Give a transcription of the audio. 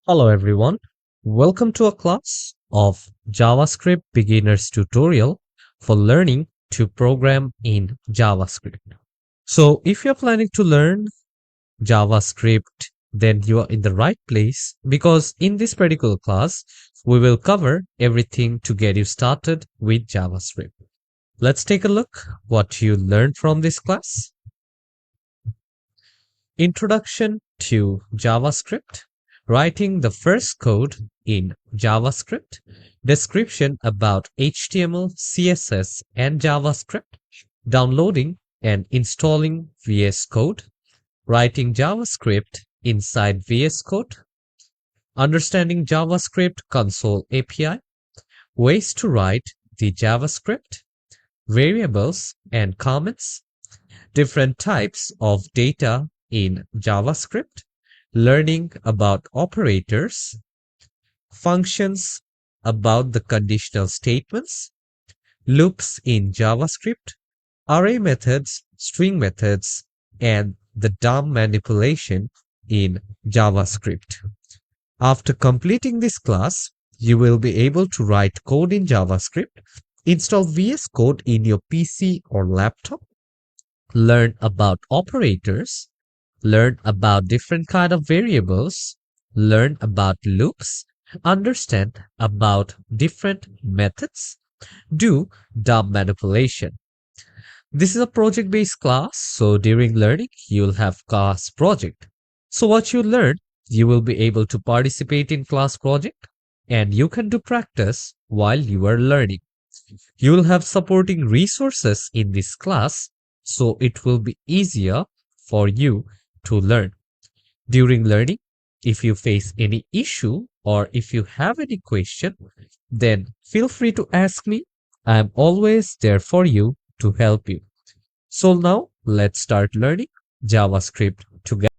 Hello everyone, welcome to a class of JavaScript beginners tutorial for learning to program in JavaScript. So if you're planning to learn JavaScript, then you are in the right place because in this particular class, we will cover everything to get you started with JavaScript. Let's take a look what you learned from this class. Introduction to JavaScript, writing the first code in JavaScript, description about HTML, CSS, and JavaScript, downloading and installing VS Code, writing JavaScript inside VS Code, understanding JavaScript console API, ways to write the JavaScript, variables and comments, different types of data in JavaScript, learning about operators, functions, about the conditional statements, loops in JavaScript, array methods, string methods, and the DOM manipulation in JavaScript. After completing this class, you will be able to write code in JavaScript, install VS Code in your PC or laptop, learn about operators, learn about different kind of variables, learn about loops, understand about different methods, do DOM manipulation. This is a project-based class, so during learning, you'll have class project. So what you learn, you will be able to participate in class project and you can do practice while you are learning. You will have supporting resources in this class, so it will be easier for you to learn. During learning, if you face any issue or if you have any question, then feel free to ask me. I am always there for you to help you. So now let's start learning JavaScript together.